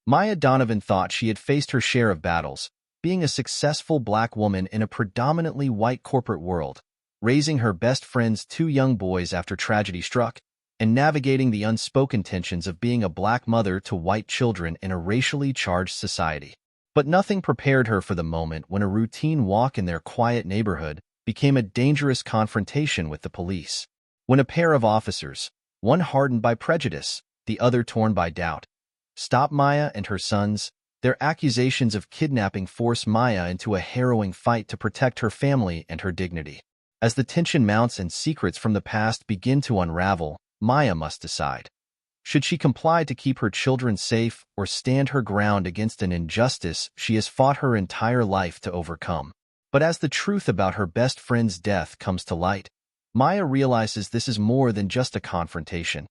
Maya Donovan thought she had faced her share of battles, being a successful black woman in a predominantly white corporate world, raising her best friend's two young boys after tragedy struck, and navigating the unspoken tensions of being a black mother to white children in a racially charged society. But nothing prepared her for the moment when a routine walk in their quiet neighborhood became a dangerous confrontation with the police. When a pair of officers, one hardened by prejudice, the other torn by doubt, stopped Maya and her sons, their accusations of kidnapping forced Maya into a harrowing fight to protect her family and her dignity. As the tension mounts and secrets from the past begin to unravel, Maya must decide. Should she comply to keep her children safe or stand her ground against an injustice she has fought her entire life to overcome? But as the truth about her best friend's death comes to light, Maya realizes this is more than just a confrontation.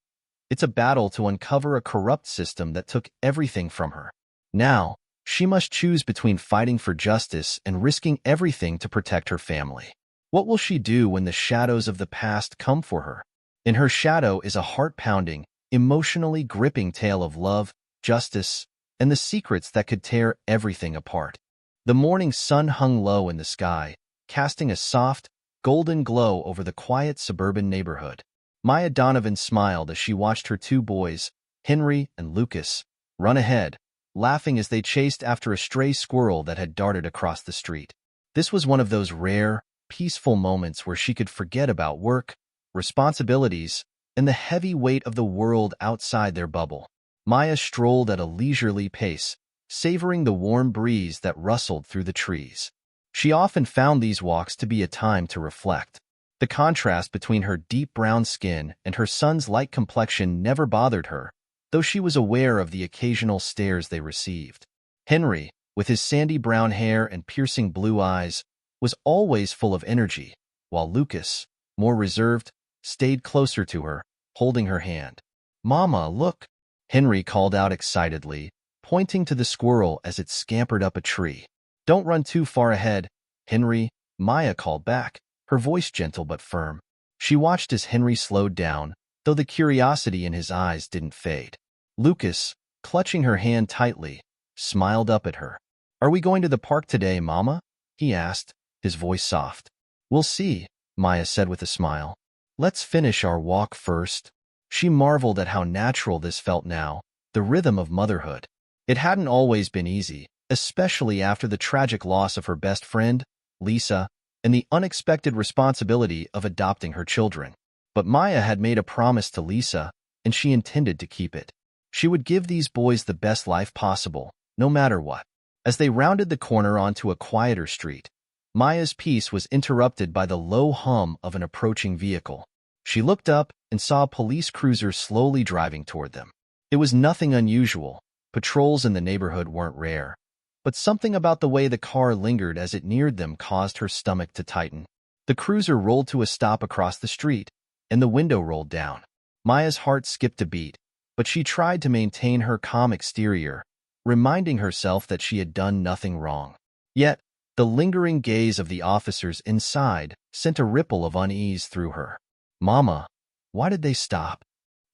It's a battle to uncover a corrupt system that took everything from her. Now, she must choose between fighting for justice and risking everything to protect her family. What will she do when the shadows of the past come for her? In her shadow is a heart-pounding, emotionally gripping tale of love, justice, and the secrets that could tear everything apart. The morning sun hung low in the sky, casting a soft, golden glow over the quiet suburban neighborhood. Maya Donovan smiled as she watched her two boys, Henry and Lucas, run ahead, laughing as they chased after a stray squirrel that had darted across the street. This was one of those rare, peaceful moments where she could forget about work, responsibilities, and the heavy weight of the world outside their bubble. Maya strolled at a leisurely pace, savoring the warm breeze that rustled through the trees. She often found these walks to be a time to reflect. The contrast between her deep brown skin and her son's light complexion never bothered her, though she was aware of the occasional stares they received. Henry, with his sandy brown hair and piercing blue eyes, was always full of energy, while Lucas, more reserved, stayed closer to her, holding her hand. "Mama, look!" Henry called out excitedly, pointing to the squirrel as it scampered up a tree. "Don't run too far ahead, Henry," Maya called back, her voice gentle but firm. She watched as Henry slowed down, though the curiosity in his eyes didn't fade. Lucas, clutching her hand tightly, smiled up at her. "Are we going to the park today, Mama?" he asked, his voice soft. "We'll see," Maya said with a smile. "Let's finish our walk first." She marveled at how natural this felt now, the rhythm of motherhood. It hadn't always been easy, especially after the tragic loss of her best friend, Lisa, and the unexpected responsibility of adopting her children. But Maya had made a promise to Lisa, and she intended to keep it. She would give these boys the best life possible, no matter what. As they rounded the corner onto a quieter street, Maya's peace was interrupted by the low hum of an approaching vehicle. She looked up and saw a police cruiser slowly driving toward them. It was nothing unusual. Patrols in the neighborhood weren't rare. But something about the way the car lingered as it neared them caused her stomach to tighten. The cruiser rolled to a stop across the street, and the window rolled down. Maya's heart skipped a beat, but she tried to maintain her calm exterior, reminding herself that she had done nothing wrong. Yet, the lingering gaze of the officers inside sent a ripple of unease through her. "Mama, why did they stop?"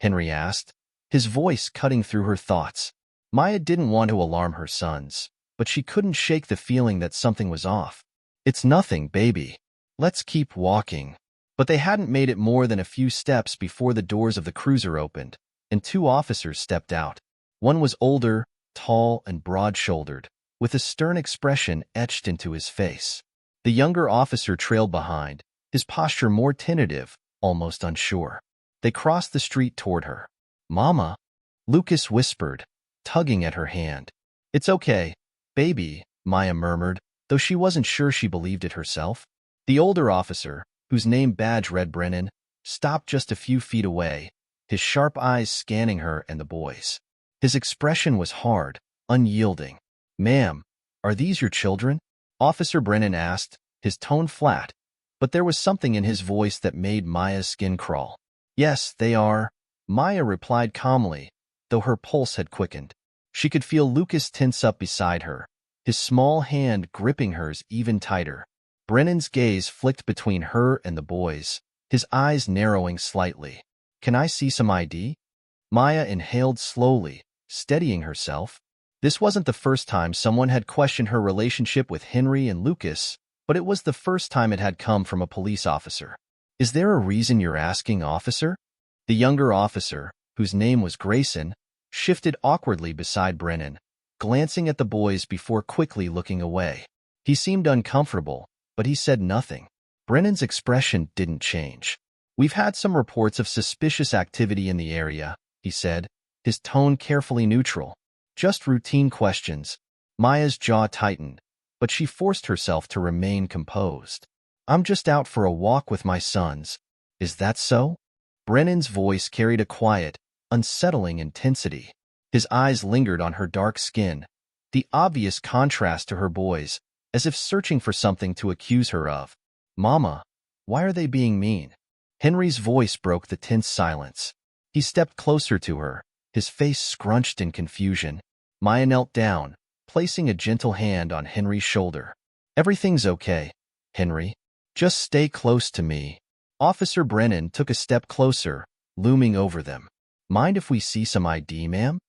Henry asked, his voice cutting through her thoughts. Maya didn't want to alarm her sons, but she couldn't shake the feeling that something was off. "It's nothing, baby. Let's keep walking." But they hadn't made it more than a few steps before the doors of the cruiser opened, and two officers stepped out. One was older, tall, and broad-shouldered, with a stern expression etched into his face. The younger officer trailed behind, his posture more tentative, almost unsure. They crossed the street toward her. "Mama," Lucas whispered, tugging at her hand. "It's okay, baby," Maya murmured, though she wasn't sure she believed it herself. The older officer, whose name badge read Brennan, stopped just a few feet away, his sharp eyes scanning her and the boys. His expression was hard, unyielding. "Ma'am, are these your children?" Officer Brennan asked, his tone flat, but there was something in his voice that made Maya's skin crawl. "Yes, they are," Maya replied calmly, though her pulse had quickened. She could feel Lucas tense up beside her, his small hand gripping hers even tighter. Brennan's gaze flicked between her and the boys, his eyes narrowing slightly. "Can I see some ID?" Maya inhaled slowly, steadying herself. This wasn't the first time someone had questioned her relationship with Henry and Lucas, but it was the first time it had come from a police officer. "Is there a reason you're asking, officer?" The younger officer, whose name was Grayson, shifted awkwardly beside Brennan, glancing at the boys before quickly looking away. He seemed uncomfortable, but he said nothing. Brennan's expression didn't change. "We've had some reports of suspicious activity in the area," he said, his tone carefully neutral. "Just routine questions." Maya's jaw tightened, but she forced herself to remain composed. "I'm just out for a walk with my sons." "Is that so?" Brennan's voice carried a quiet, unsettling intensity. His eyes lingered on her dark skin, the obvious contrast to her boys, as if searching for something to accuse her of. "Mama, why are they being mean?" Henry's voice broke the tense silence. He stepped closer to her, his face scrunched in confusion. Maya knelt down, placing a gentle hand on Henry's shoulder. "Everything's okay, Henry. Just stay close to me." Officer Brennan took a step closer, looming over them. "Mind if we see some ID, ma'am?"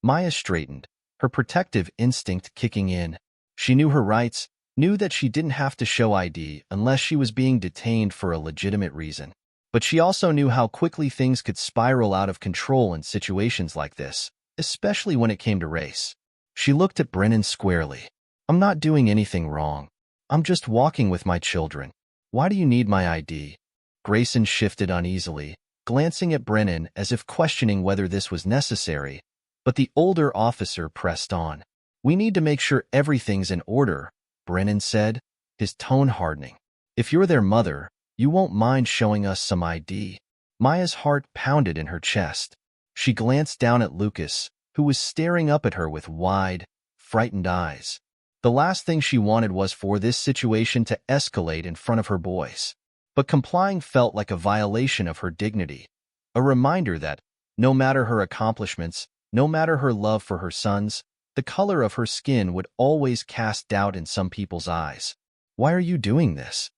Maya straightened, her protective instinct kicking in. She knew her rights, knew that she didn't have to show ID unless she was being detained for a legitimate reason. But she also knew how quickly things could spiral out of control in situations like this, especially when it came to race. She looked at Brennan squarely. "I'm not doing anything wrong. I'm just walking with my children. Why do you need my ID?" Grayson shifted uneasily, glancing at Brennan as if questioning whether this was necessary, but the older officer pressed on. "We need to make sure everything's in order," Brennan said, his tone hardening. "If you're their mother, you won't mind showing us some ID." Maya's heart pounded in her chest. She glanced down at Lucas, who was staring up at her with wide, frightened eyes. The last thing she wanted was for this situation to escalate in front of her boys. But complying felt like a violation of her dignity, a reminder that, no matter her accomplishments, no matter her love for her sons, the color of her skin would always cast doubt in some people's eyes. "Why are you doing this?"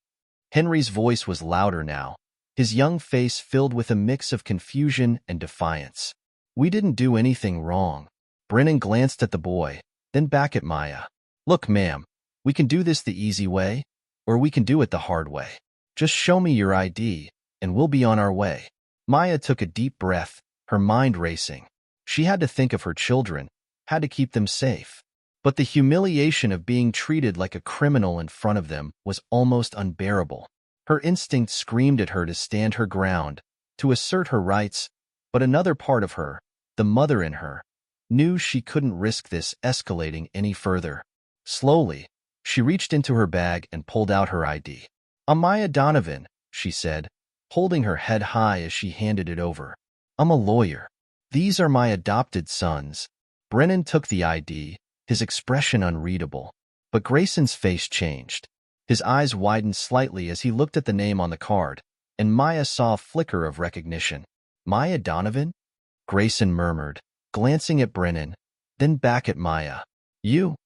Henry's voice was louder now, his young face filled with a mix of confusion and defiance. "We didn't do anything wrong." Brennan glanced at the boy, then back at Maya. "Look, ma'am, we can do this the easy way, or we can do it the hard way. Just show me your ID, and we'll be on our way." Maya took a deep breath, her mind racing. She had to think of her children, had to keep them safe. But the humiliation of being treated like a criminal in front of them was almost unbearable. Her instinct screamed at her to stand her ground, to assert her rights, but another part of her, the mother in her, knew she couldn't risk this escalating any further. Slowly, she reached into her bag and pulled out her ID. "I'm Maya Donovan," she said, holding her head high as she handed it over. "I'm a lawyer. These are my adopted sons." Brennan took the ID, his expression unreadable. But Grayson's face changed. His eyes widened slightly as he looked at the name on the card, and Maya saw a flicker of recognition. "Maya Donovan?" Grayson murmured, glancing at Brennan, then back at Maya. You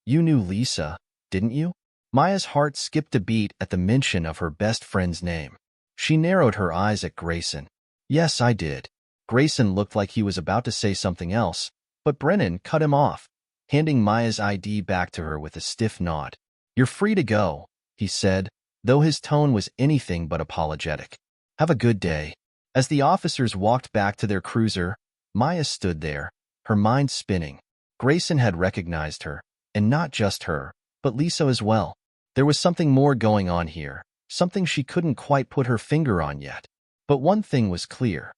knew Lisa, didn't you?" Maya's heart skipped a beat at the mention of her best friend's name. She narrowed her eyes at Grayson. "Yes, I did." Grayson looked like he was about to say something else, but Brennan cut him off, handing Maya's ID back to her with a stiff nod. "You're free to go," he said, though his tone was anything but apologetic. "Have a good day." As the officers walked back to their cruiser, Maya stood there, her mind spinning. Grayson had recognized her, and not just her, but Lisa as well. There was something more going on here, something she couldn't quite put her finger on yet. But one thing was clear.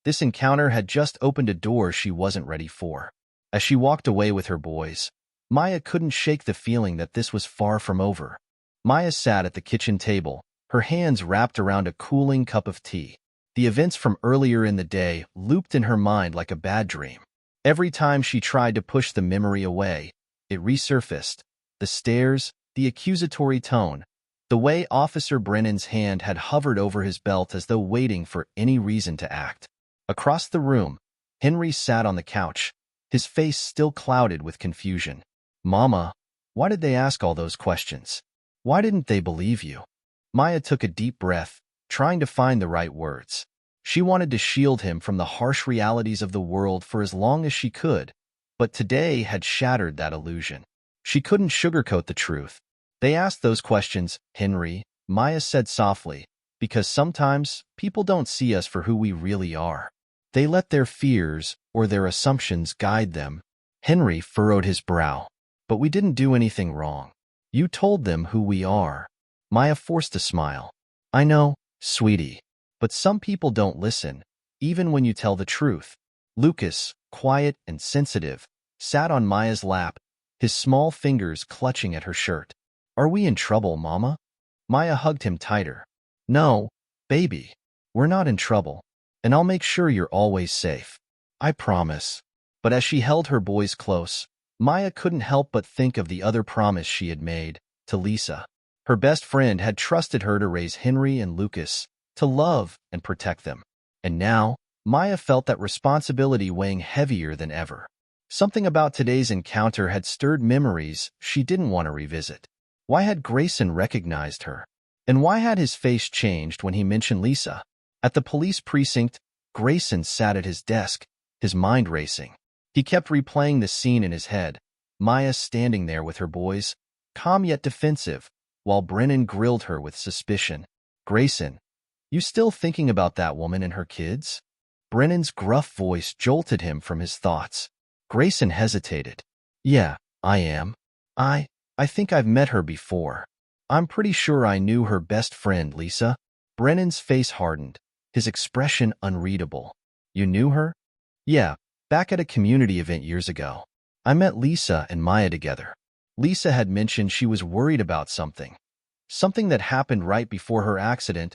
This encounter had just opened a door she wasn't ready for. As she walked away with her boys, Maya couldn't shake the feeling that this was far from over. Maya sat at the kitchen table, her hands wrapped around a cooling cup of tea. The events from earlier in the day looped in her mind like a bad dream. Every time she tried to push the memory away, it resurfaced. The stares, the accusatory tone, the way Officer Brennan's hand had hovered over his belt as though waiting for any reason to act. Across the room, Henry sat on the couch, his face still clouded with confusion. "Mama, why did they ask all those questions? Why didn't they believe you?" Maya took a deep breath, trying to find the right words. She wanted to shield him from the harsh realities of the world for as long as she could, But today had shattered that illusion. She couldn't sugarcoat the truth. They asked those questions, Henry, Maya said softly, because sometimes people don't see us for who we really are. They let their fears or their assumptions guide them. Henry furrowed his brow. But we didn't do anything wrong. You told them who we are. Maya forced a smile. I know, sweetie. But some people don't listen, even when you tell the truth. Lucas, quiet and sensitive, sat on Maya's lap, his small fingers clutching at her shirt. Are we in trouble, Mama? Maya hugged him tighter. No, baby. We're not in trouble. And I'll make sure you're always safe. I promise. But as she held her boys close, Maya couldn't help but think of the other promise she had made, to Lisa. Her best friend had trusted her to raise Henry and Lucas, to love and protect them. And now, Maya felt that responsibility weighing heavier than ever. Something about today's encounter had stirred memories she didn't want to revisit. Why had Grayson recognized her? And why had his face changed when he mentioned Lisa? At the police precinct, Grayson sat at his desk, his mind racing. He kept replaying the scene in his head, Maya standing there with her boys, calm yet defensive, while Brennan grilled her with suspicion. Grayson, you still thinking about that woman and her kids? Brennan's gruff voice jolted him from his thoughts. Grayson hesitated. Yeah, I am. I think I've met her before. I'm pretty sure I knew her best friend, Lisa. Brennan's face hardened, his expression unreadable. You knew her? Yeah, back at a community event years ago. I met Lisa and Maya together. Lisa had mentioned she was worried about something. Something that happened right before her accident.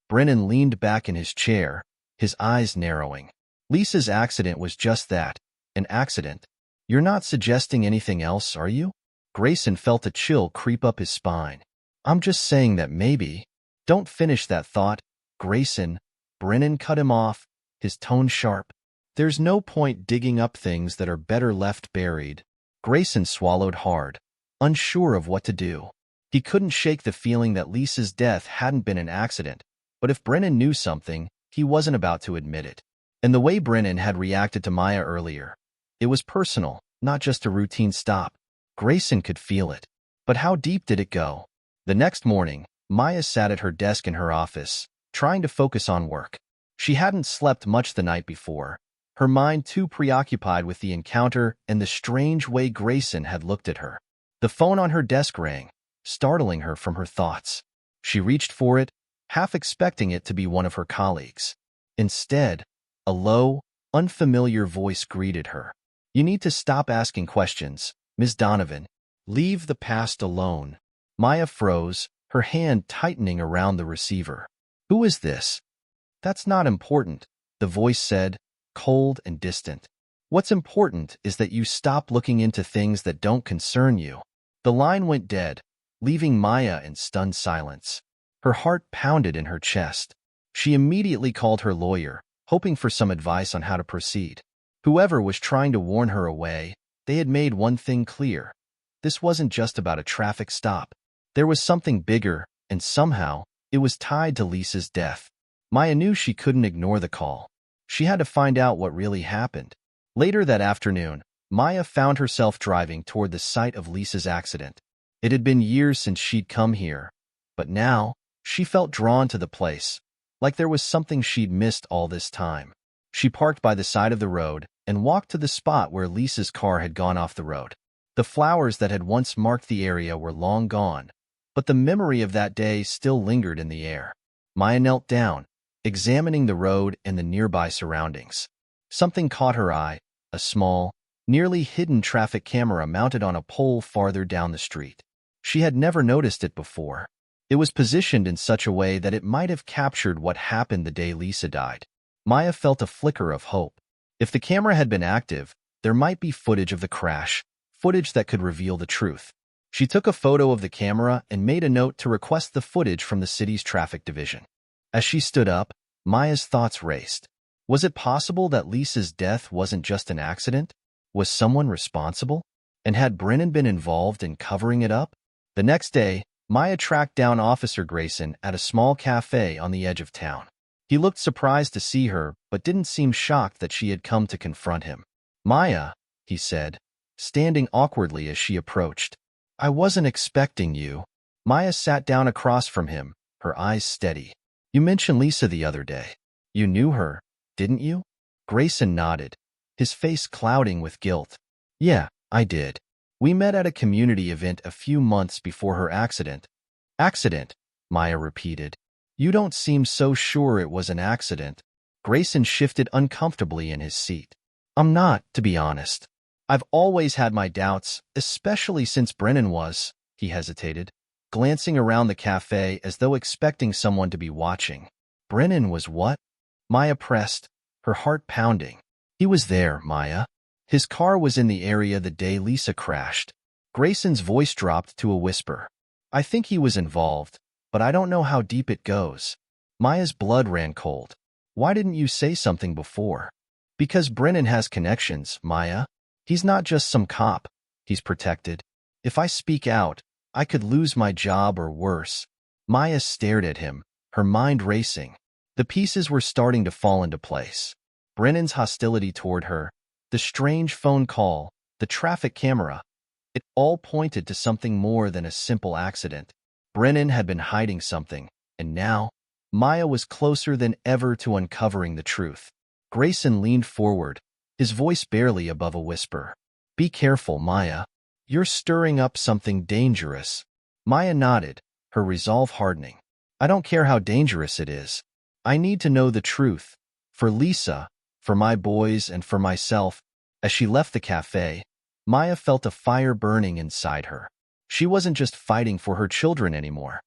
Brennan leaned back in his chair, his eyes narrowing. Lisa's accident was just that, an accident. You're not suggesting anything else, are you? Grayson felt a chill creep up his spine. I'm just saying that maybe. Don't finish that thought, Grayson. Brennan cut him off, his tone sharp. There's no point digging up things that are better left buried. Grayson swallowed hard, unsure of what to do. He couldn't shake the feeling that Lisa's death hadn't been an accident, but if Brennan knew something, he wasn't about to admit it. And the way Brennan had reacted to Maya earlier, it was personal, not just a routine stop. Grayson could feel it. But how deep did it go? The next morning, Maya sat at her desk in her office, trying to focus on work. She hadn't slept much the night before, her mind too preoccupied with the encounter and the strange way Grayson had looked at her. The phone on her desk rang, startling her from her thoughts. She reached for it, half expecting it to be one of her colleagues. Instead, a low, unfamiliar voice greeted her. You need to stop asking questions, Ms. Donovan. Leave the past alone. Maya froze, her hand tightening around the receiver. Who is this? That's not important, the voice said, cold and distant. What's important is that you stop looking into things that don't concern you. The line went dead, leaving Maya in stunned silence. Her heart pounded in her chest. She immediately called her lawyer, hoping for some advice on how to proceed. Whoever was trying to warn her away, they had made one thing clear. This wasn't just about a traffic stop. There was something bigger, and somehow, it was tied to Lisa's death. Maya knew she couldn't ignore the call. She had to find out what really happened. Later that afternoon, Maya found herself driving toward the site of Lisa's accident. It had been years since she'd come here, but now, she felt drawn to the place, like there was something she'd missed all this time. She parked by the side of the road and walked to the spot where Lisa's car had gone off the road. The flowers that had once marked the area were long gone, but the memory of that day still lingered in the air. Maya knelt down, examining the road and the nearby surroundings. Something caught her eye, a small, nearly hidden traffic camera mounted on a pole farther down the street. She had never noticed it before. It was positioned in such a way that it might have captured what happened the day Lisa died. Maya felt a flicker of hope. If the camera had been active, there might be footage of the crash, footage that could reveal the truth. She took a photo of the camera and made a note to request the footage from the city's traffic division. As she stood up, Maya's thoughts raced. Was it possible that Lisa's death wasn't just an accident? Was someone responsible? And had Brennan been involved in covering it up? The next day, Maya tracked down Officer Grayson at a small cafe on the edge of town. He looked surprised to see her, but didn't seem shocked that she had come to confront him. Maya, he said, standing awkwardly as she approached. I wasn't expecting you. Maya sat down across from him, her eyes steady. You mentioned Lisa the other day. You knew her, didn't you? Grayson nodded, his face clouding with guilt. Yeah, I did. We met at a community event a few months before her accident. Accident, Maya repeated. You don't seem so sure it was an accident. Grayson shifted uncomfortably in his seat. I'm not, to be honest. I've always had my doubts, especially since Brennan was, he hesitated, glancing around the cafe as though expecting someone to be watching. Brennan was what? Maya pressed, her heart pounding. He was there, Maya. His car was in the area the day Lisa crashed. Grayson's voice dropped to a whisper. I think he was involved, but I don't know how deep it goes. Maya's blood ran cold. Why didn't you say something before? Because Brennan has connections, Maya. He's not just some cop. He's protected. If I speak out, I could lose my job or worse. Maya stared at him, her mind racing. The pieces were starting to fall into place. Brennan's hostility toward her, the strange phone call, the traffic camera. It all pointed to something more than a simple accident. Brennan had been hiding something, and now, Maya was closer than ever to uncovering the truth. Grayson leaned forward, his voice barely above a whisper. Be careful, Maya. You're stirring up something dangerous. Maya nodded, her resolve hardening. I don't care how dangerous it is. I need to know the truth. For Lisa, for my boys, and for myself. As she left the cafe, Maya felt a fire burning inside her. She wasn't just fighting for her children anymore.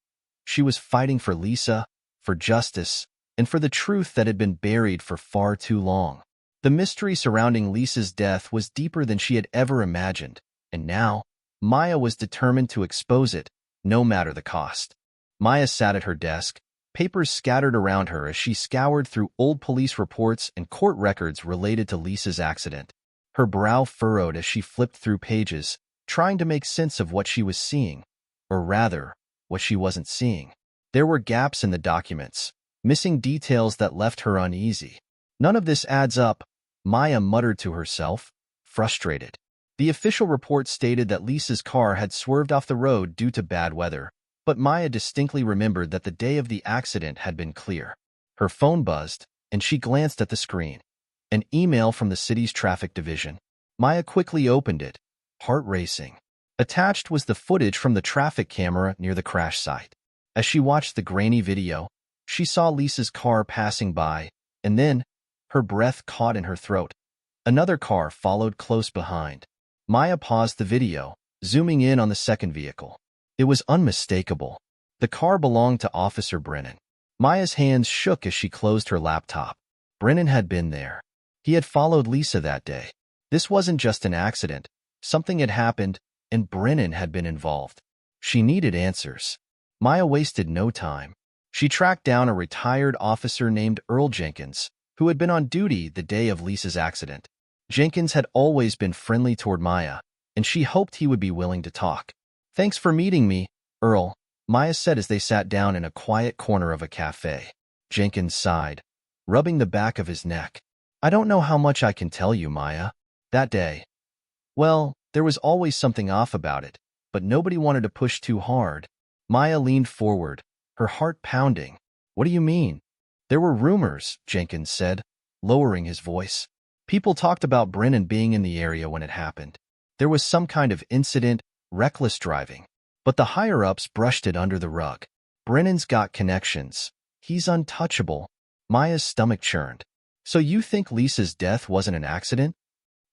She was fighting for Lisa, for justice, and for the truth that had been buried for far too long. The mystery surrounding Lisa's death was deeper than she had ever imagined, and now, Maya was determined to expose it, no matter the cost. Maya sat at her desk, papers scattered around her as she scoured through old police reports and court records related to Lisa's accident. Her brow furrowed as she flipped through pages, trying to make sense of what she was seeing, or rather, what she wasn't seeing. There were gaps in the documents, missing details that left her uneasy. None of this adds up, Maya muttered to herself, frustrated. The official report stated that Lisa's car had swerved off the road due to bad weather, but Maya distinctly remembered that the day of the accident had been clear. Her phone buzzed, and she glanced at the screen. An email from the city's traffic division. Maya quickly opened it, heart racing. Attached was the footage from the traffic camera near the crash site. As she watched the grainy video, she saw Lisa's car passing by, and then, her breath caught in her throat. Another car followed close behind. Maya paused the video, zooming in on the second vehicle. It was unmistakable. The car belonged to Officer Brennan. Maya's hands shook as she closed her laptop. Brennan had been there. He had followed Lisa that day. This wasn't just an accident. Something had happened, and Brennan had been involved. She needed answers. Maya wasted no time. She tracked down a retired officer named Earl Jenkins, who had been on duty the day of Lisa's accident. Jenkins had always been friendly toward Maya, and she hoped he would be willing to talk. Thanks for meeting me, Earl, Maya said as they sat down in a quiet corner of a cafe. Jenkins sighed, rubbing the back of his neck. I don't know how much I can tell you, Maya. That day. Well, there was always something off about it, but nobody wanted to push too hard. Maya leaned forward, her heart pounding. What do you mean? There were rumors, Jenkins said, lowering his voice. People talked about Brennan being in the area when it happened. There was some kind of incident, reckless driving. But the higher-ups brushed it under the rug. Brennan's got connections. He's untouchable. Maya's stomach churned. So you think Lisa's death wasn't an accident?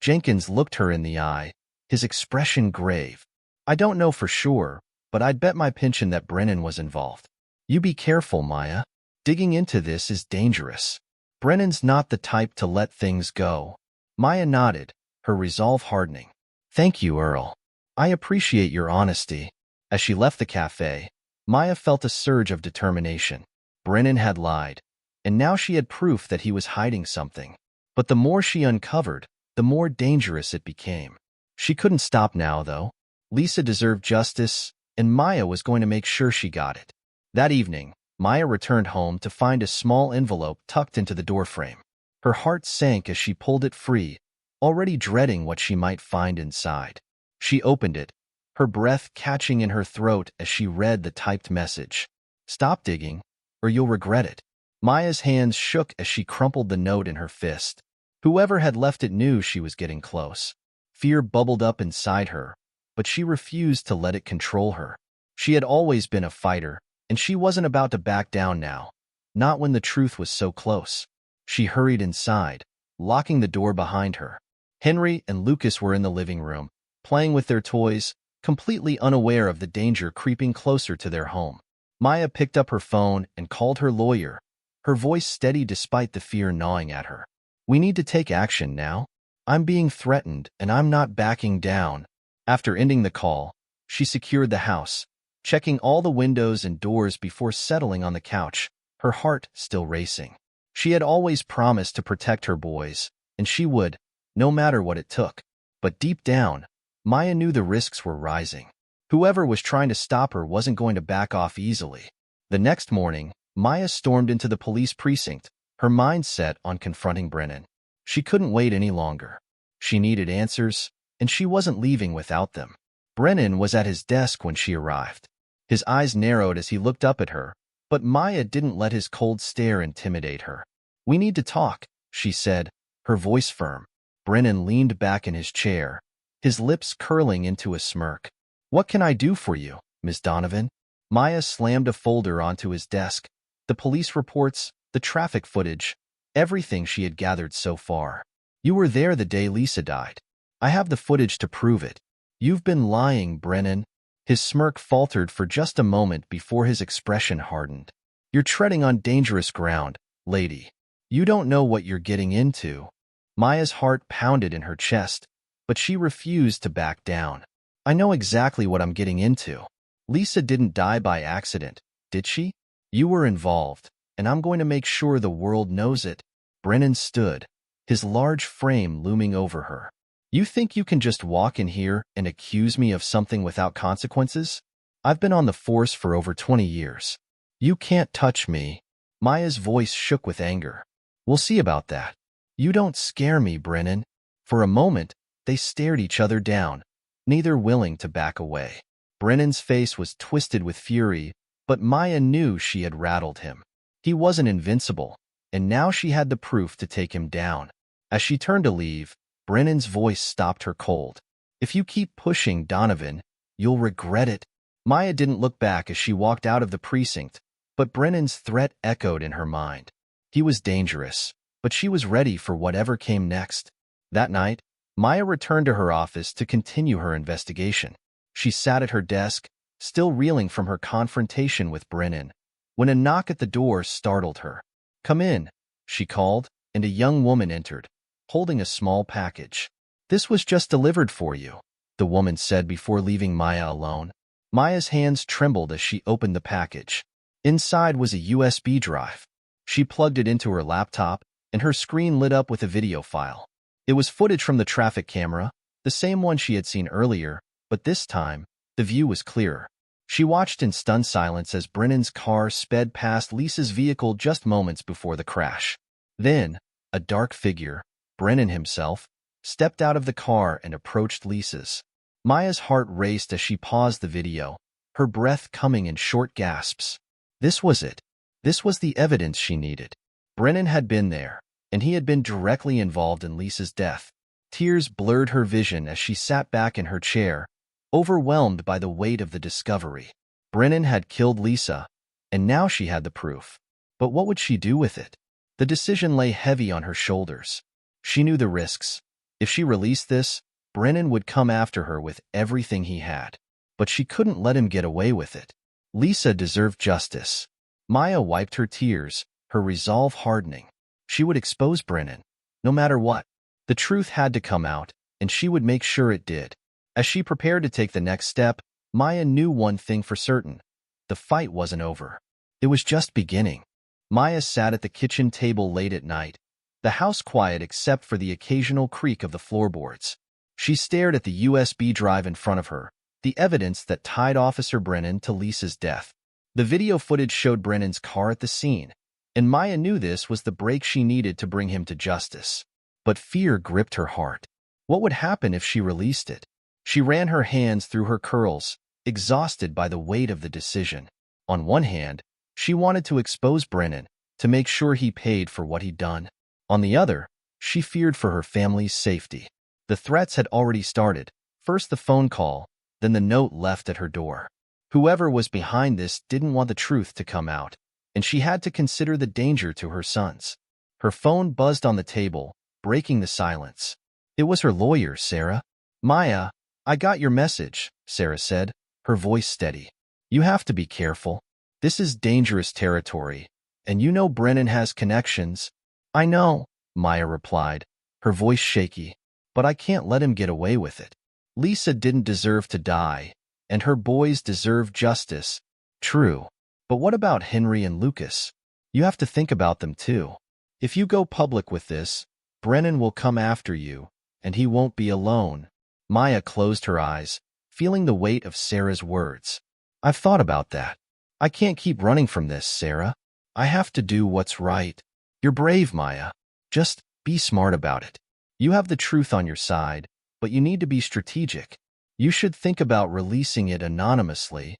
Jenkins looked her in the eye, his expression grave. I don't know for sure, but I'd bet my pension that Brennan was involved. You be careful, Maya. Digging into this is dangerous. Brennan's not the type to let things go. Maya nodded, her resolve hardening. Thank you, Earl. I appreciate your honesty. As she left the cafe, Maya felt a surge of determination. Brennan had lied, and now she had proof that he was hiding something. But the more she uncovered, the more dangerous it became. She couldn't stop now, though. Lisa deserved justice, and Maya was going to make sure she got it. That evening, Maya returned home to find a small envelope tucked into the doorframe. Her heart sank as she pulled it free, already dreading what she might find inside. She opened it, her breath catching in her throat as she read the typed message. "Stop digging, or you'll regret it." Maya's hands shook as she crumpled the note in her fist. Whoever had left it knew she was getting close. Fear bubbled up inside her, but she refused to let it control her. She had always been a fighter, and she wasn't about to back down now, not when the truth was so close. She hurried inside, locking the door behind her. Henry and Lucas were in the living room, playing with their toys, completely unaware of the danger creeping closer to their home. Maya picked up her phone and called her lawyer, her voice steady despite the fear gnawing at her. "We need to take action now. I'm being threatened, and I'm not backing down." After ending the call, she secured the house, checking all the windows and doors before settling on the couch, her heart still racing. She had always promised to protect her boys, and she would, no matter what it took. But deep down, Maya knew the risks were rising. Whoever was trying to stop her wasn't going to back off easily. The next morning, Maya stormed into the police precinct, her mind set on confronting Brennan. She couldn't wait any longer. She needed answers, and she wasn't leaving without them. Brennan was at his desk when she arrived. His eyes narrowed as he looked up at her, but Maya didn't let his cold stare intimidate her. "We need to talk," she said, her voice firm. Brennan leaned back in his chair, his lips curling into a smirk. "What can I do for you, Miss Donovan?" Maya slammed a folder onto his desk. The police reports, the traffic footage, everything she had gathered so far. "You were there the day Lisa died. I have the footage to prove it." "You've been lying, Brennan." His smirk faltered for just a moment before his expression hardened. "You're treading on dangerous ground, lady. You don't know what you're getting into." Maya's heart pounded in her chest, but she refused to back down. "I know exactly what I'm getting into. Lisa didn't die by accident, did she? You were involved, and I'm going to make sure the world knows it." Brennan stood, his large frame looming over her. "You think you can just walk in here and accuse me of something without consequences? I've been on the force for over 20 years. You can't touch me." Maya's voice shook with anger. "We'll see about that." "You don't scare me, Brennan." For a moment, they stared each other down, neither willing to back away. Brennan's face was twisted with fury, but Maya knew she had rattled him. He wasn't invincible, and now she had the proof to take him down. As she turned to leave, Brennan's voice stopped her cold. "If you keep pushing, Donovan, you'll regret it." Maya didn't look back as she walked out of the precinct, but Brennan's threat echoed in her mind. He was dangerous, but she was ready for whatever came next. That night, Maya returned to her office to continue her investigation. She sat at her desk, still reeling from her confrontation with Brennan, when a knock at the door startled her. "Come in," she called, and a young woman entered, holding a small package. "This was just delivered for you," the woman said before leaving Maya alone. Maya's hands trembled as she opened the package. Inside was a USB drive. She plugged it into her laptop, and her screen lit up with a video file. It was footage from the traffic camera, the same one she had seen earlier, but this time, the view was clearer. She watched in stunned silence as Brennan's car sped past Lisa's vehicle just moments before the crash. Then, a dark figure, Brennan himself, stepped out of the car and approached Lisa's. Maya's heart raced as she paused the video, her breath coming in short gasps. This was it. This was the evidence she needed. Brennan had been there, and he had been directly involved in Lisa's death. Tears blurred her vision as she sat back in her chair, overwhelmed by the weight of the discovery. Brennan had killed Lisa, and now she had the proof. But what would she do with it? The decision lay heavy on her shoulders. She knew the risks. If she released this, Brennan would come after her with everything he had. But she couldn't let him get away with it. Lisa deserved justice. Maya wiped her tears, her resolve hardening. She would expose Brennan, no matter what. The truth had to come out, and she would make sure it did. As she prepared to take the next step, Maya knew one thing for certain. The fight wasn't over. It was just beginning. Maya sat at the kitchen table late at night, the house quiet except for the occasional creak of the floorboards. She stared at the USB drive in front of her, the evidence that tied Officer Brennan to Lisa's death. The video footage showed Brennan's car at the scene, and Maya knew this was the break she needed to bring him to justice. But fear gripped her heart. What would happen if she released it? She ran her hands through her curls, exhausted by the weight of the decision. On one hand, she wanted to expose Brennan, to make sure he paid for what he'd done. On the other, she feared for her family's safety. The threats had already started, first the phone call, then the note left at her door. Whoever was behind this didn't want the truth to come out, and she had to consider the danger to her sons. Her phone buzzed on the table, breaking the silence. It was her lawyer, Sarah. "Maya, I got your message," Sarah said, her voice steady. "You have to be careful. This is dangerous territory, and you know Brennan has connections." "I know," Maya replied, her voice shaky, "but I can't let him get away with it. Lisa didn't deserve to die, and her boys deserve justice." "True. But what about Henry and Lucas? You have to think about them too. If you go public with this, Brennan will come after you, and he won't be alone." Maya closed her eyes, feeling the weight of Sarah's words. "I've thought about that. I can't keep running from this, Sarah. I have to do what's right." "You're brave, Maya. Just be smart about it. You have the truth on your side, but you need to be strategic. You should think about releasing it anonymously."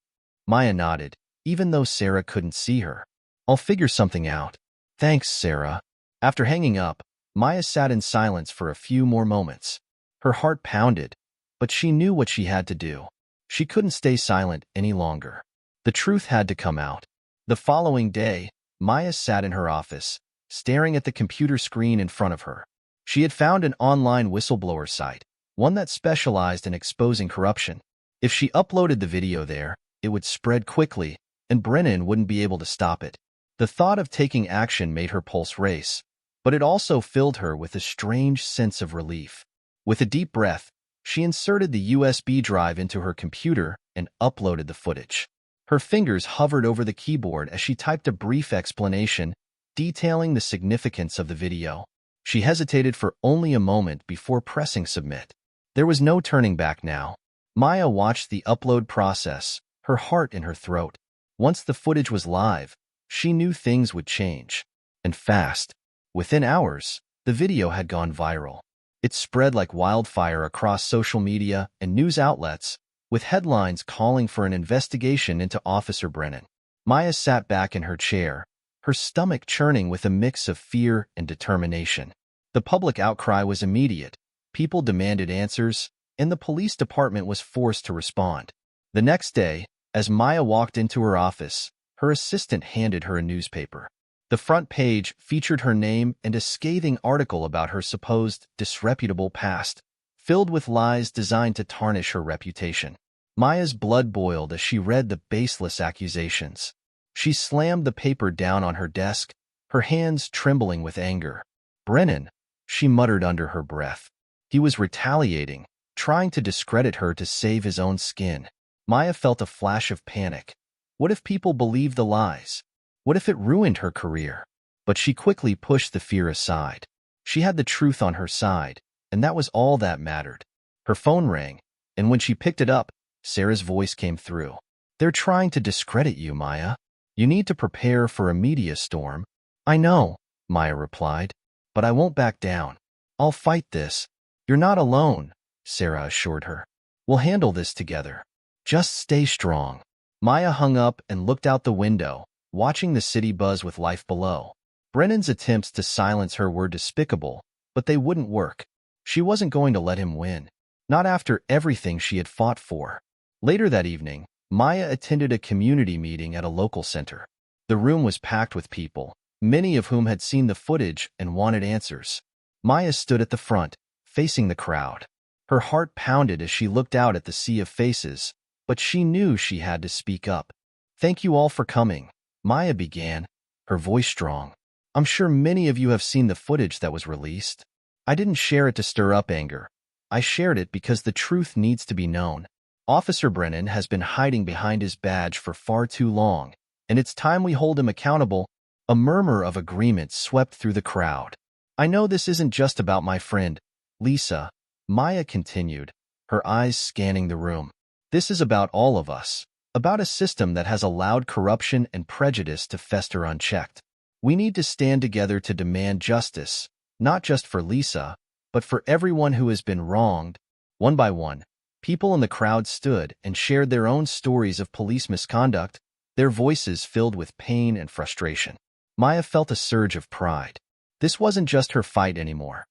Maya nodded, even though Sarah couldn't see her. "I'll figure something out." "Thanks, Sarah." After hanging up, Maya sat in silence for a few more moments. Her heart pounded, but she knew what she had to do. She couldn't stay silent any longer. The truth had to come out. The following day, Maya sat in her office, staring at the computer screen in front of her. She had found an online whistleblower site, one that specialized in exposing corruption. If she uploaded the video there, it would spread quickly, and Brennan wouldn't be able to stop it. The thought of taking action made her pulse race, but it also filled her with a strange sense of relief. With a deep breath, she inserted the USB drive into her computer and uploaded the footage. Her fingers hovered over the keyboard as she typed a brief explanation detailing the significance of the video. She hesitated for only a moment before pressing submit. There was no turning back now. Maya watched the upload process, her heart in her throat. Once the footage was live, she knew things would change. And fast. Within hours, the video had gone viral. It spread like wildfire across social media and news outlets, with headlines calling for an investigation into Officer Brennan. Maya sat back in her chair, her stomach churning with a mix of fear and determination. The public outcry was immediate. People demanded answers, and the police department was forced to respond. The next day, as Maya walked into her office, her assistant handed her a newspaper. The front page featured her name and a scathing article about her supposed disreputable past, filled with lies designed to tarnish her reputation. Maya's blood boiled as she read the baseless accusations. She slammed the paper down on her desk, her hands trembling with anger. "Brennan," she muttered under her breath. He was retaliating, trying to discredit her to save his own skin. Maya felt a flash of panic. What if people believed the lies? What if it ruined her career? But she quickly pushed the fear aside. She had the truth on her side, and that was all that mattered. Her phone rang, and when she picked it up, Sarah's voice came through. "They're trying to discredit you, Maya. You need to prepare for a media storm." "I know," Maya replied, "but I won't back down. I'll fight this." "You're not alone," Sarah assured her. "We'll handle this together. Just stay strong." Maya hung up and looked out the window, watching the city buzz with life below. Brennan's attempts to silence her were despicable, but they wouldn't work. She wasn't going to let him win. Not after everything she had fought for. Later that evening, Maya attended a community meeting at a local center. The room was packed with people, many of whom had seen the footage and wanted answers. Maya stood at the front, facing the crowd. Her heart pounded as she looked out at the sea of faces, but she knew she had to speak up. "Thank you all for coming," Maya began, her voice strong. "I'm sure many of you have seen the footage that was released. I didn't share it to stir up anger. I shared it because the truth needs to be known. Officer Brennan has been hiding behind his badge for far too long, and it's time we hold him accountable." A murmur of agreement swept through the crowd. "I know this isn't just about my friend, Lisa," Maya continued, her eyes scanning the room. "This is about all of us, about a system that has allowed corruption and prejudice to fester unchecked. We need to stand together to demand justice, not just for Lisa, but for everyone who has been wronged. One by one, people in the crowd stood and shared their own stories of police misconduct, their voices filled with pain and frustration. Maya felt a surge of pride. This wasn't just her fight anymore.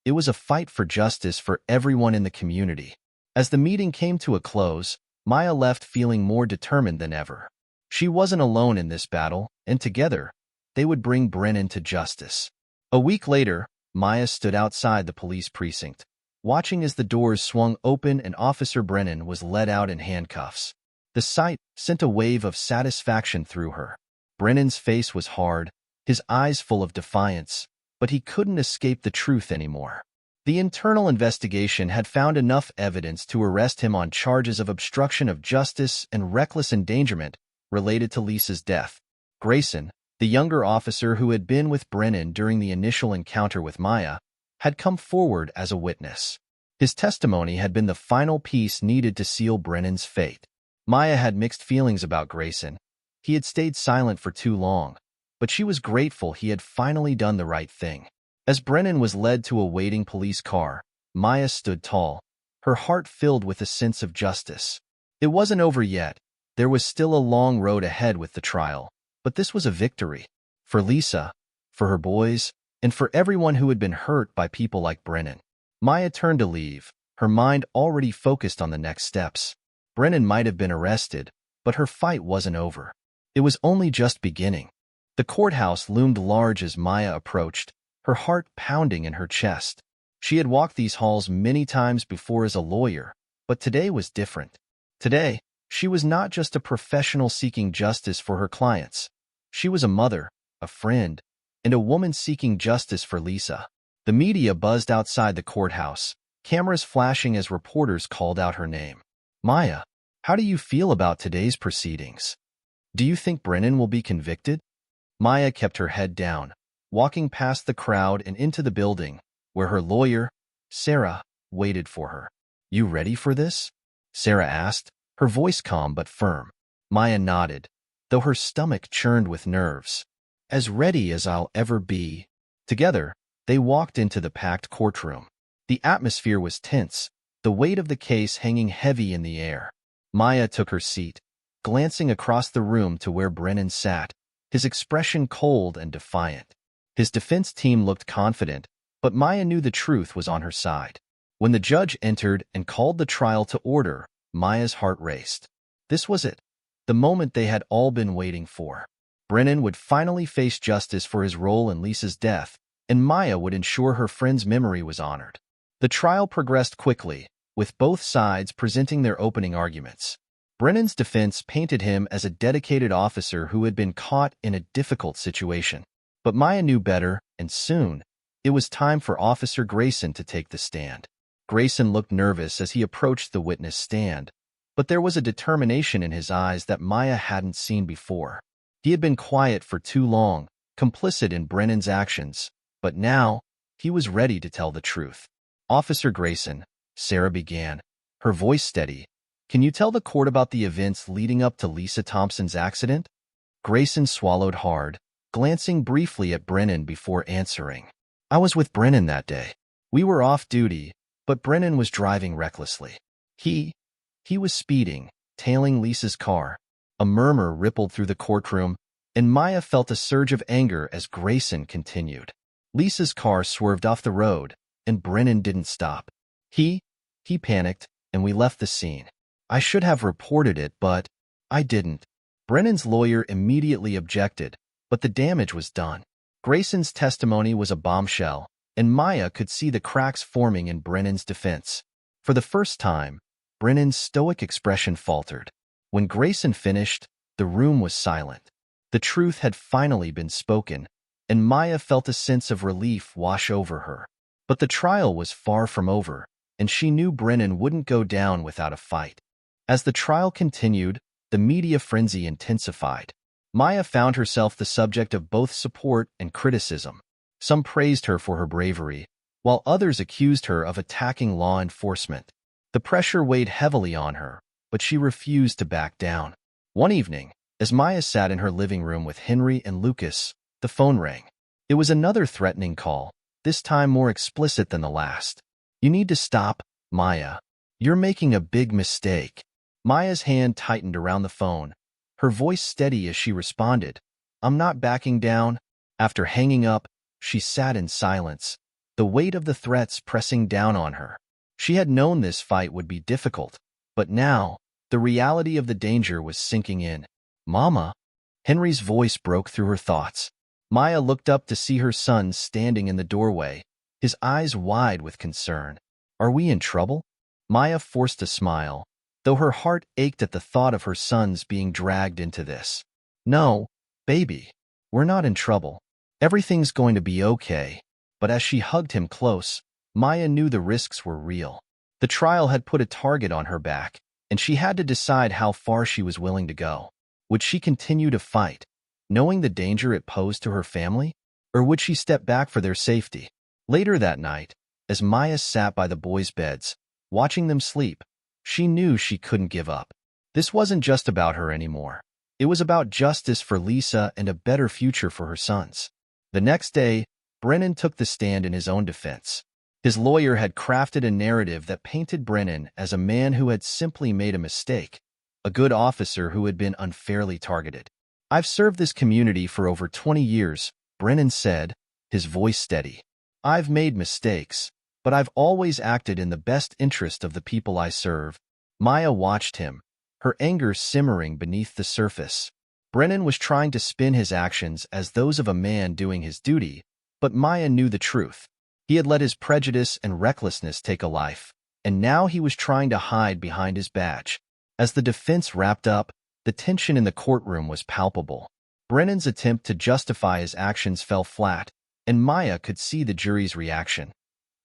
It was a fight for justice for everyone in the community. As the meeting came to a close, Maya left feeling more determined than ever. She wasn't alone in this battle, and together, they would bring Brennan to justice. A week later, Maya stood outside the police precinct, watching as the doors swung open and Officer Brennan was led out in handcuffs. The sight sent a wave of satisfaction through her. Brennan's face was hard, his eyes full of defiance, but he couldn't escape the truth anymore. The internal investigation had found enough evidence to arrest him on charges of obstruction of justice and reckless endangerment related to Lisa's death. Grayson, the younger officer who had been with Brennan during the initial encounter with Maya, had come forward as a witness. His testimony had been the final piece needed to seal Brennan's fate. Maya had mixed feelings about Grayson. He had stayed silent for too long, but she was grateful he had finally done the right thing. As Brennan was led to a waiting police car, Maya stood tall, her heart filled with a sense of justice. It wasn't over yet. There was still a long road ahead with the trial, but this was a victory. For Lisa, for her boys, and for everyone who had been hurt by people like Brennan. Maya turned to leave, her mind already focused on the next steps. Brennan might have been arrested, but her fight wasn't over. It was only just beginning. The courthouse loomed large as Maya approached, her heart pounding in her chest. She had walked these halls many times before as a lawyer, but today was different. Today, she was not just a professional seeking justice for her clients. She was a mother, a friend, and a woman seeking justice for Lisa. The media buzzed outside the courthouse, cameras flashing as reporters called out her name. Maya, how do you feel about today's proceedings? Do you think Brennan will be convicted? Maya kept her head down, walking past the crowd and into the building, where her lawyer, Sarah, waited for her. You ready for this? Sarah asked, her voice calm but firm. Maya nodded, though her stomach churned with nerves. As ready as I'll ever be. Together, they walked into the packed courtroom. The atmosphere was tense, the weight of the case hanging heavy in the air. Maya took her seat, glancing across the room to where Brennan sat, his expression cold and defiant. His defense team looked confident, but Maya knew the truth was on her side. When the judge entered and called the trial to order, Maya's heart raced. This was it, the moment they had all been waiting for. Brennan would finally face justice for his role in Lisa's death, and Maya would ensure her friend's memory was honored. The trial progressed quickly, with both sides presenting their opening arguments. Brennan's defense painted him as a dedicated officer who had been caught in a difficult situation. But Maya knew better, and soon, it was time for Officer Grayson to take the stand. Grayson looked nervous as he approached the witness stand, but there was a determination in his eyes that Maya hadn't seen before. He had been quiet for too long, complicit in Brennan's actions, but now, he was ready to tell the truth. Officer Grayson, Sarah began, her voice steady. Can you tell the court about the events leading up to Lisa Thompson's accident? Grayson swallowed hard, glancing briefly at Brennan before answering. I was with Brennan that day. We were off duty, but Brennan was driving recklessly. He was speeding, tailing Lisa's car. A murmur rippled through the courtroom, and Maya felt a surge of anger as Grayson continued. Lisa's car swerved off the road, and Brennan didn't stop. He panicked, and we left the scene. I should have reported it, but I didn't. Brennan's lawyer immediately objected, but the damage was done. Grayson's testimony was a bombshell, and Maya could see the cracks forming in Brennan's defense. For the first time, Brennan's stoic expression faltered. When Grayson finished, the room was silent. The truth had finally been spoken, and Maya felt a sense of relief wash over her. But the trial was far from over, and she knew Brennan wouldn't go down without a fight. As the trial continued, the media frenzy intensified. Maya found herself the subject of both support and criticism. Some praised her for her bravery, while others accused her of attacking law enforcement. The pressure weighed heavily on her, but she refused to back down. One evening, as Maya sat in her living room with Henry and Lucas, the phone rang. It was another threatening call, this time more explicit than the last. "You need to stop, Maya. You're making a big mistake." Maya's hand tightened around the phone, her voice steady as she responded, "I'm not backing down." After hanging up, she sat in silence, the weight of the threats pressing down on her. She had known this fight would be difficult, but now, the reality of the danger was sinking in. "Mama?" Henry's voice broke through her thoughts. Maya looked up to see her son standing in the doorway, his eyes wide with concern. "Are we in trouble?" Maya forced a smile, though her heart ached at the thought of her sons being dragged into this. "No, baby, we're not in trouble. Everything's going to be okay." But as she hugged him close, Maya knew the risks were real. The trial had put a target on her back, and she had to decide how far she was willing to go. Would she continue to fight, knowing the danger it posed to her family? Or would she step back for their safety? Later that night, as Maya sat by the boys' beds, watching them sleep, she knew she couldn't give up. This wasn't just about her anymore. It was about justice for Lisa and a better future for her sons. The next day, Brennan took the stand in his own defense. His lawyer had crafted a narrative that painted Brennan as a man who had simply made a mistake, a good officer who had been unfairly targeted. "I've served this community for over 20 years, Brennan said, his voice steady. "I've made mistakes, but I've always acted in the best interest of the people I serve." Maya watched him, her anger simmering beneath the surface. Brennan was trying to spin his actions as those of a man doing his duty, but Maya knew the truth. He had let his prejudice and recklessness take a life, and now he was trying to hide behind his badge. As the defense wrapped up, the tension in the courtroom was palpable. Brennan's attempt to justify his actions fell flat, and Maya could see the jury's reaction.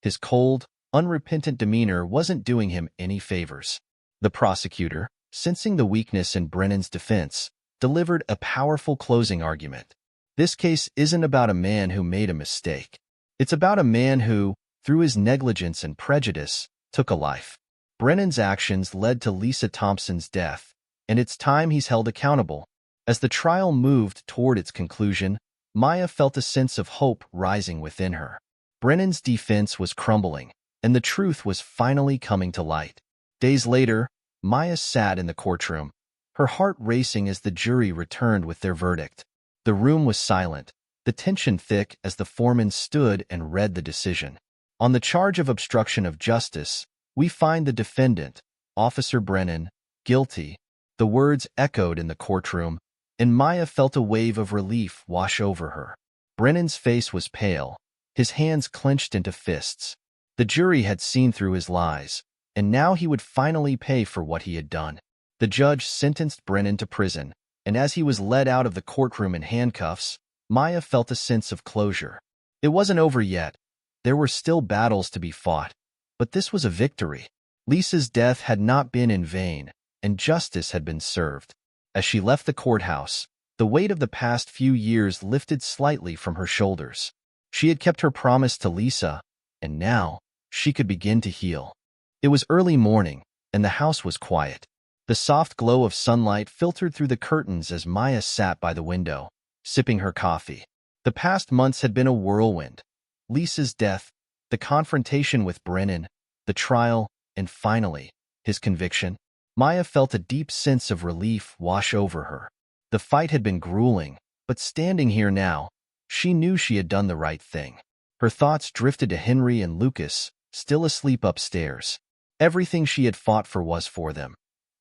His cold, unrepentant demeanor wasn't doing him any favors. The prosecutor, sensing the weakness in Brennan's defense, delivered a powerful closing argument. "This case isn't about a man who made a mistake. It's about a man who, through his negligence and prejudice, took a life. Brennan's actions led to Lisa Thompson's death, and it's time he's held accountable." As the trial moved toward its conclusion, Maya felt a sense of hope rising within her. Brennan's defense was crumbling, and the truth was finally coming to light. Days later, Maya sat in the courtroom, her heart racing as the jury returned with their verdict. The room was silent, the tension thick as the foreman stood and read the decision. "On the charge of obstruction of justice, we find the defendant, Officer Brennan, guilty." The words echoed in the courtroom, and Maya felt a wave of relief wash over her. Brennan's face was pale, his hands clenched into fists. The jury had seen through his lies, and now he would finally pay for what he had done. The judge sentenced Brennan to prison, and as he was led out of the courtroom in handcuffs, Maya felt a sense of closure. It wasn't over yet. There were still battles to be fought, but this was a victory. Lisa's death had not been in vain, and justice had been served. As she left the courthouse, the weight of the past few years lifted slightly from her shoulders. She had kept her promise to Lisa, and now she could begin to heal. It was early morning, and the house was quiet. The soft glow of sunlight filtered through the curtains as Maya sat by the window, sipping her coffee. The past months had been a whirlwind. Lisa's death, the confrontation with Brennan, the trial, and finally, his conviction. Maya felt a deep sense of relief wash over her. The fight had been grueling, but standing here now, she knew she had done the right thing. Her thoughts drifted to Henry and Lucas, still asleep upstairs. Everything she had fought for was for them.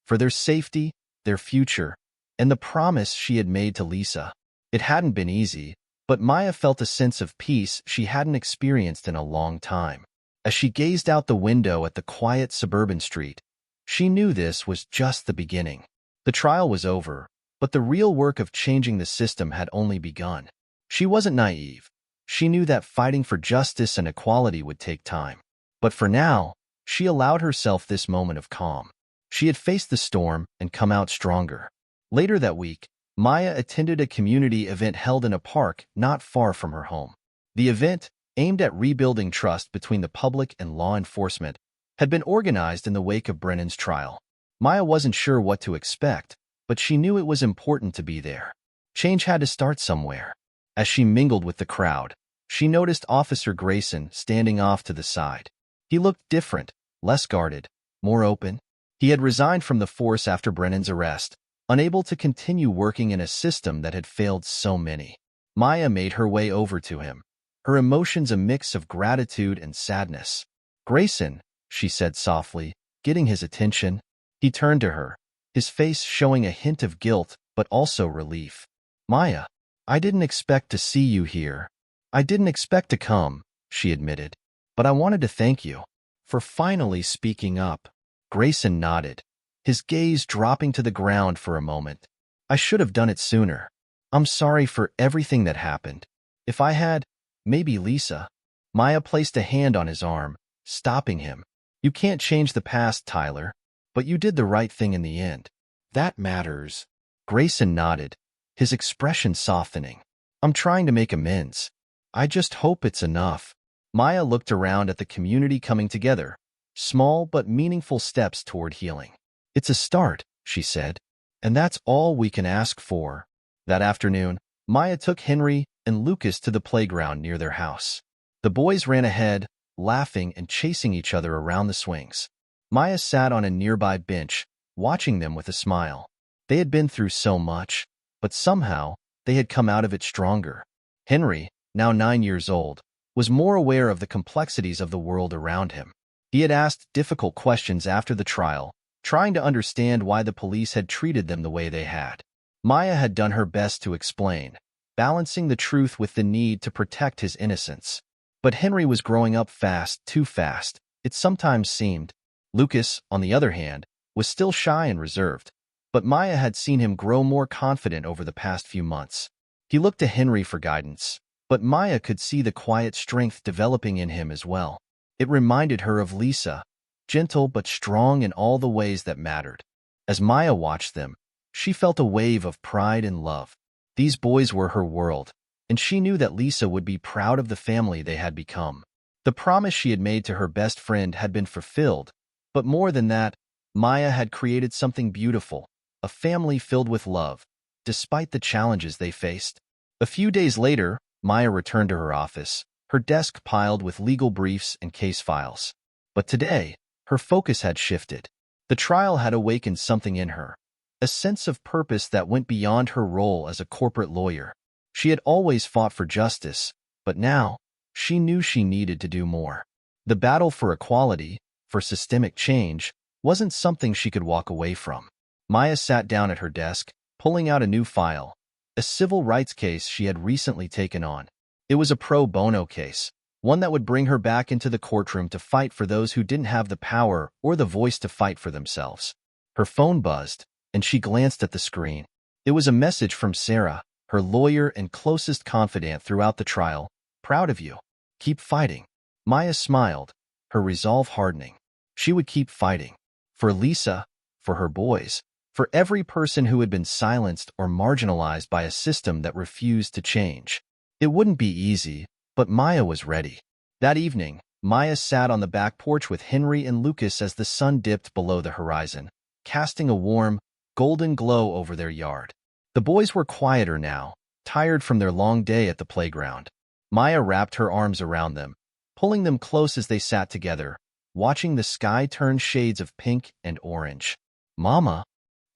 For their safety, their future, and the promise she had made to Lisa. It hadn't been easy, but Maya felt a sense of peace she hadn't experienced in a long time. As she gazed out the window at the quiet suburban street, she knew this was just the beginning. The trial was over, but the real work of changing the system had only begun. She wasn't naive. She knew that fighting for justice and equality would take time. But for now, she allowed herself this moment of calm. She had faced the storm and come out stronger. Later that week, Maya attended a community event held in a park not far from her home. The event, aimed at rebuilding trust between the public and law enforcement, had been organized in the wake of Brennan's trial. Maya wasn't sure what to expect, but she knew it was important to be there. Change had to start somewhere. As she mingled with the crowd, She noticed Officer Grayson standing off to the side. He looked different, less guarded, more open. He had resigned from the force after Brennan's arrest, unable to continue working in a system that had failed so many. Maya made her way over to him, her emotions a mix of gratitude and sadness. "Grayson," she said softly, getting his attention. He turned to her, his face showing a hint of guilt but also relief. "Maya, I didn't expect to see you here. I didn't expect to come," she admitted, "but I wanted to thank you for finally speaking up." Grayson nodded, his gaze dropping to the ground for a moment. "I should have done it sooner. I'm sorry for everything that happened. If I had, maybe Lisa." Maya placed a hand on his arm, stopping him. "You can't change the past, Tyler, but you did the right thing in the end. That matters." Grayson nodded, his expression softening. "I'm trying to make amends. I just hope it's enough." Maya looked around at the community coming together, small but meaningful steps toward healing. "It's a start," she said, "and that's all we can ask for." That afternoon, Maya took Henry and Lucas to the playground near their house. The boys ran ahead, laughing and chasing each other around the swings. Maya sat on a nearby bench, watching them with a smile. They had been through so much, but somehow they had come out of it stronger. Henry, now 9 years old, was more aware of the complexities of the world around him. He had asked difficult questions after the trial, trying to understand why the police had treated them the way they had. Maya had done her best to explain, balancing the truth with the need to protect his innocence. But Henry was growing up fast, too fast, it sometimes seemed. Lucas, on the other hand, was still shy and reserved, but Maya had seen him grow more confident over the past few months. He looked to Henry for guidance, but Maya could see the quiet strength developing in him as well. It reminded her of Lisa, gentle but strong in all the ways that mattered. As Maya watched them, she felt a wave of pride and love. These boys were her world, and she knew that Lisa would be proud of the family they had become. The promise she had made to her best friend had been fulfilled, but more than that, Maya had created something beautiful, a family filled with love, despite the challenges they faced. A few days later, Maya returned to her office, her desk piled with legal briefs and case files. But today, her focus had shifted. The trial had awakened something in her, a sense of purpose that went beyond her role as a corporate lawyer. She had always fought for justice, but now, she knew she needed to do more. The battle for equality, for systemic change, wasn't something she could walk away from. Maya sat down at her desk, pulling out a new file, a civil rights case she had recently taken on. It was a pro bono case, one that would bring her back into the courtroom to fight for those who didn't have the power or the voice to fight for themselves. Her phone buzzed, and she glanced at the screen. It was a message from Sarah, her lawyer and closest confidant throughout the trial. "Proud of you. Keep fighting." Maya smiled, her resolve hardening. She would keep fighting. For Lisa, for her boys, for every person who had been silenced or marginalized by a system that refused to change. It wouldn't be easy, but Maya was ready. That evening, Maya sat on the back porch with Henry and Lucas as the sun dipped below the horizon, casting a warm, golden glow over their yard. The boys were quieter now, tired from their long day at the playground. Maya wrapped her arms around them, pulling them close as they sat together, watching the sky turn shades of pink and orange. "Mama,"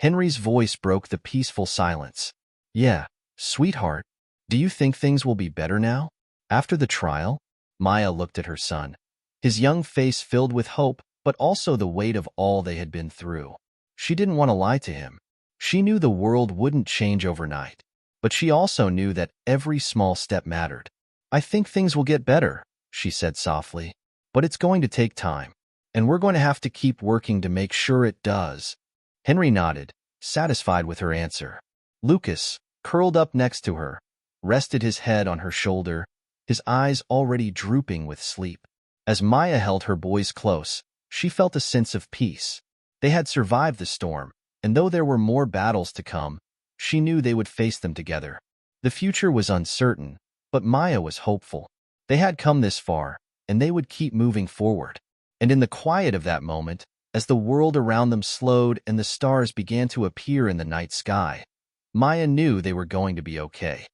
Henry's voice broke the peaceful silence. "Yeah, sweetheart. Do you think things will be better now? After the trial?" Maya looked at her son, his young face filled with hope, but also the weight of all they had been through. She didn't want to lie to him. She knew the world wouldn't change overnight, but she also knew that every small step mattered. "I think things will get better," she said softly, "but it's going to take time, and we're going to have to keep working to make sure it does." Henry nodded, satisfied with her answer. Lucas, curled up next to her, rested his head on her shoulder, his eyes already drooping with sleep. As Maya held her boys close, she felt a sense of peace. They had survived the storm, and though there were more battles to come, she knew they would face them together. The future was uncertain, but Maya was hopeful. They had come this far, and they would keep moving forward. And in the quiet of that moment, as the world around them slowed and the stars began to appear in the night sky, Maya knew they were going to be okay.